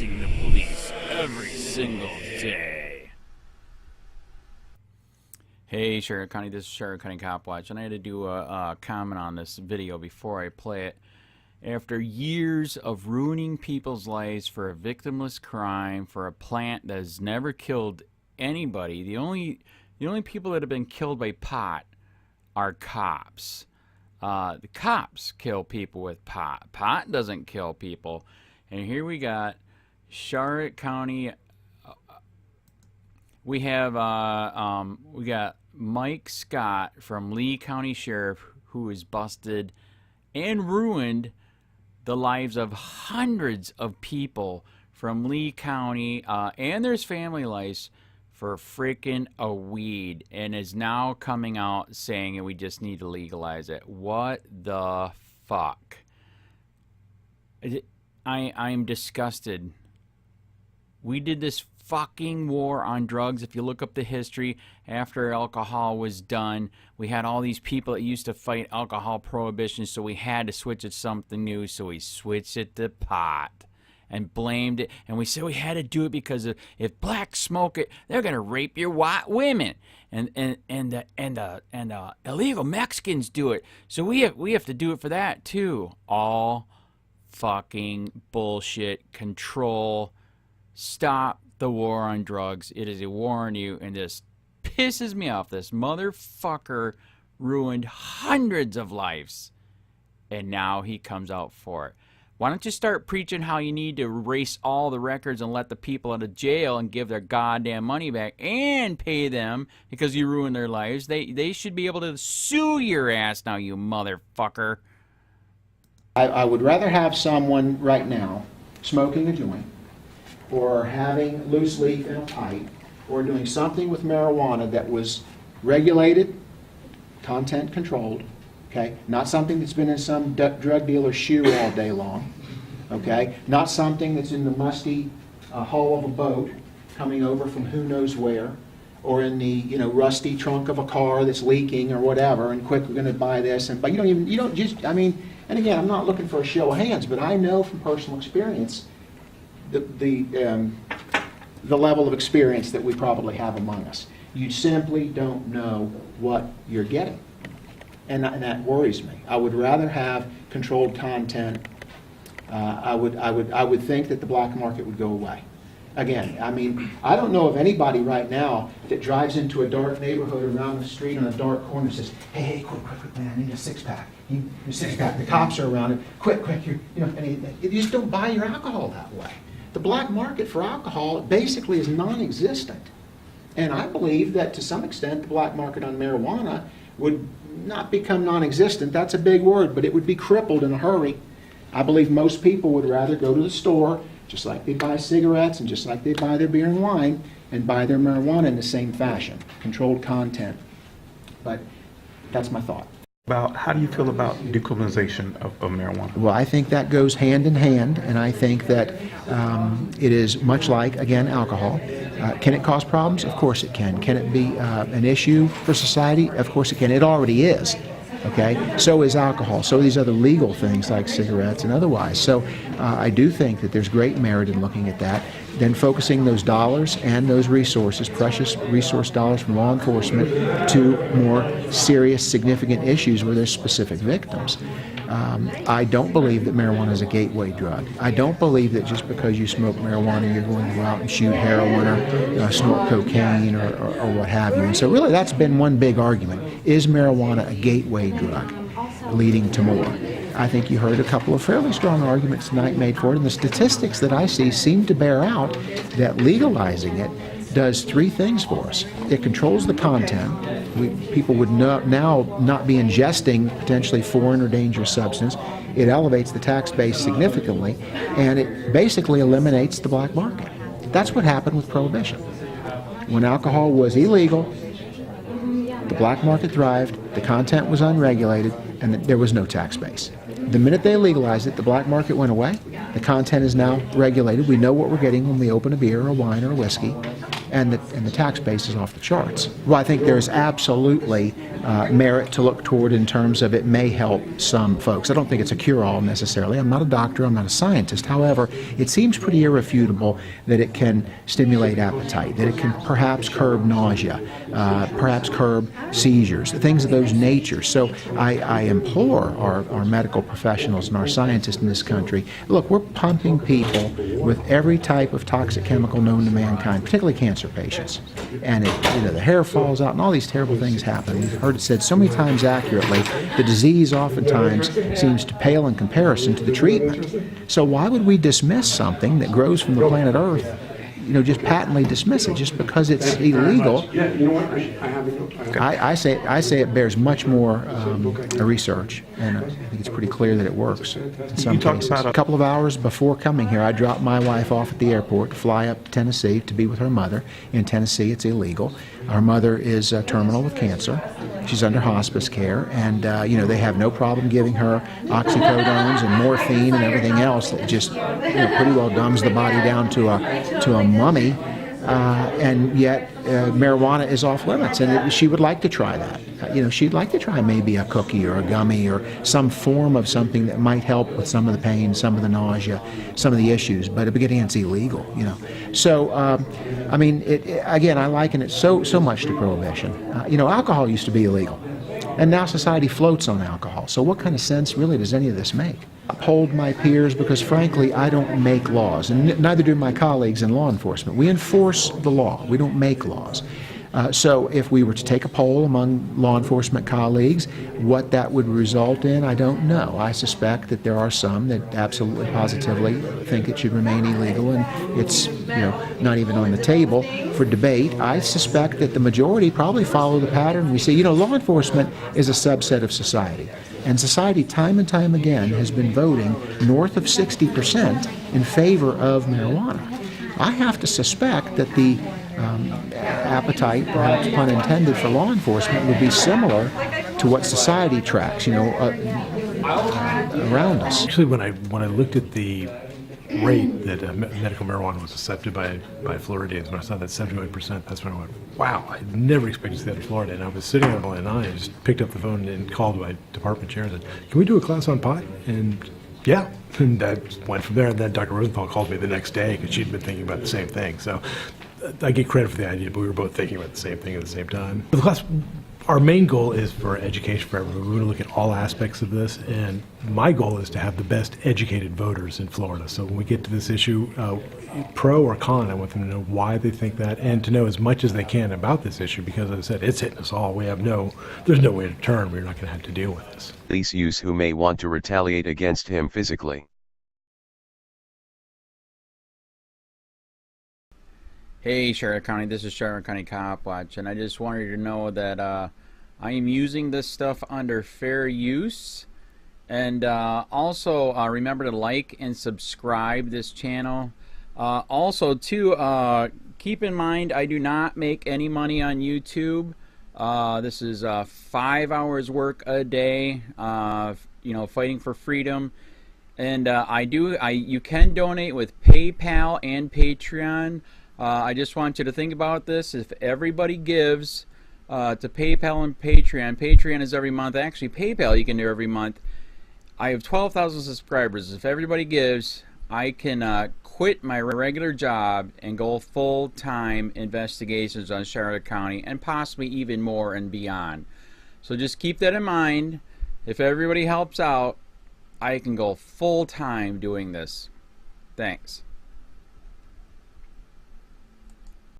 facing the police every single day. Hey, Sheriff County, this is Sheriff County COPWATCH, and I had to do a comment on this video before I play it. After years of ruining people's lives for a victimless crime, for a plant that has never killed anybody, the only people that have been killed by pot are cops. The cops kill people with pot. Pot doesn't kill people. And here we got Charlotte County. We got Mike Scott from Lee County Sheriff, who has busted and ruined the lives of hundreds of people from Lee County and their family lives for freaking a weed, and is now coming out saying we just need to legalize it. What the fuck? I'm disgusted. We did this fucking war on drugs. If you look up the history, after alcohol was done, we had all these people that used to fight alcohol prohibition, so we had to switch it to something new, so we switched it to pot and blamed it, and we said we had to do it because if blacks smoke it, they're gonna rape your white women, and illegal Mexicans do it, so we have to do it for that too. All fucking bullshit. Control. Stop the war on drugs. It is a war on you, and this pisses me off. This motherfucker ruined hundreds of lives, and now he comes out for it. Why don't you start preaching how you need to erase all the records and let the people out of jail and give their goddamn money back and pay them because you ruined their lives? They should be able to sue your ass now, you motherfucker. I would rather have someone right now smoking a joint, or having loose leaf in a pipe, or doing something with marijuana that was regulated, content controlled, okay? Not something that's been in some drug dealer's shoe all day long, okay? Not something that's in the musty hull of a boat coming over from who knows where, or in the rusty trunk of a car that's leaking or whatever, and quick, we're going to buy this, but you don't just, I mean, and again, I'm not looking for a show of hands, but I know from personal experience the level of experience that we probably have among us. You simply don't know what you're getting, and that worries me. I would rather have controlled content. I would think that the black market would go away. Again, I mean, I don't know of anybody right now that drives into a dark neighborhood around the street on a dark corner and says, hey, quick, man, I need a six-pack. You six-pack. The cops are around it. Quick, and you just don't buy your alcohol that way. The black market for alcohol basically is non-existent. And I believe that to some extent the black market on marijuana would not become non-existent. That's a big word, but it would be crippled in a hurry. I believe most people would rather go to the store, just like they buy cigarettes and just like they buy their beer and wine, and buy their marijuana in the same fashion, controlled content. But that's my thought. How do you feel about decriminalization of marijuana? Well, I think that goes hand in hand, and I think that it is much like, again, alcohol. Can it cause problems? Of course it can. Can it be an issue for society? Of course it can. It already is. Okay? So is alcohol. So are these other legal things like cigarettes and otherwise. So I do think that there's great merit in looking at that. Then focusing those dollars and those resources, precious resource dollars from law enforcement, to more serious, significant issues where there's specific victims. I don't believe that marijuana is a gateway drug. I don't believe that just because you smoke marijuana you're going to go out and shoot heroin or snort cocaine or what have you. And so really that's been one big argument. Is marijuana a gateway drug leading to more? I think you heard a couple of fairly strong arguments tonight made for it, and the statistics that I see seem to bear out that legalizing it does three things for us. It controls the content. People would now not be ingesting potentially foreign or dangerous substance. It elevates the tax base significantly, and it basically eliminates the black market. That's what happened with Prohibition. When alcohol was illegal, the black market thrived, the content was unregulated, and there was no tax base. The minute they legalized it, the black market went away. The content is now regulated. We know what we're getting when we open a beer or a wine or a whiskey. and the tax base is off the charts. Well, I think there's absolutely merit to look toward in terms of it may help some folks. I don't think it's a cure-all necessarily. I'm not a doctor, I'm not a scientist. However, it seems pretty irrefutable that it can stimulate appetite, that it can perhaps curb nausea, perhaps curb seizures, things of those natures. So I implore our medical professionals and our scientists in this country, look, we're pumping people with every type of toxic chemical known to mankind, particularly cancer patients. And the hair falls out and all these terrible things happen. We've heard it said so many times accurately, the disease oftentimes seems to pale in comparison to the treatment. So why would we dismiss something that grows from the planet Earth, just patently dismiss it just because it's illegal? Yeah, you know what? I have I say it bears much more research, and I think it's pretty clear that it works in some cases. A couple of hours before coming here, I dropped my wife off at the airport to fly up to Tennessee to be with her mother. In Tennessee, it's illegal. Our mother is terminal with cancer. She's under hospice care, and they have no problem giving her oxycodones and morphine and everything else that just pretty well dumbs the body down to a mummy. And yet marijuana is off limits, and she would like to try that. She'd like to try maybe a cookie or a gummy or some form of something that might help with some of the pain, some of the nausea, some of the issues. But again, it's illegal. So again, I liken it so much to prohibition. Alcohol used to be illegal, and now society floats on alcohol. So what kind of sense really does any of this make? Uphold my peers because frankly I don't make laws, and neither do my colleagues in law enforcement. We enforce the law, we don't make laws. So if we were to take a poll among law enforcement colleagues, what that would result in, I don't know. I suspect that there are some that absolutely positively think it should remain illegal, and it's not even on the table for debate. I suspect that the majority probably follow the pattern we see. Law enforcement is a subset of society. And society, time and time again, has been voting north of 60% in favor of marijuana. I have to suspect that the appetite, perhaps pun intended, for law enforcement would be similar to what society tracks, around us. Actually, when I looked at the rate that medical marijuana was accepted by Floridians, when I saw that 71%, that's when I went, wow, I never expected to see that in Florida. And I was sitting on line 9 and just picked up the phone and called my department chair and said, can we do a class on pot? And yeah, and that went from there. And then Dr. Rosenthal called me the next day because she'd been thinking about the same thing. So I get credit for the idea, but we were both thinking about the same thing at the same time. The class, our main goal is for education for everyone. We're going to look at all aspects of this, and my goal is to have the best educated voters in Florida. So when we get to this issue, pro or con, I want them to know why they think that, and to know as much as they can about this issue, because as I said, it's hitting us all. There's no way to turn. We're not going to have to deal with this. Police use who may want to retaliate against him physically. Hey Charlotte County, this is Charlotte County COPWATCH, and I just wanted you to know that I am using this stuff under fair use. And also remember to like and subscribe this channel. Also too, keep in mind I do not make any money on YouTube. This is 5 hours work a day, fighting for freedom. And you can donate with PayPal and Patreon. I just want you to think about this. If everybody gives to PayPal and Patreon, Patreon is every month. Actually, PayPal you can do every month. I have 12,000 subscribers. If everybody gives, I can quit my regular job and go full-time investigations on Charlotte County and possibly even more and beyond. So just keep that in mind. If everybody helps out, I can go full-time doing this. Thanks.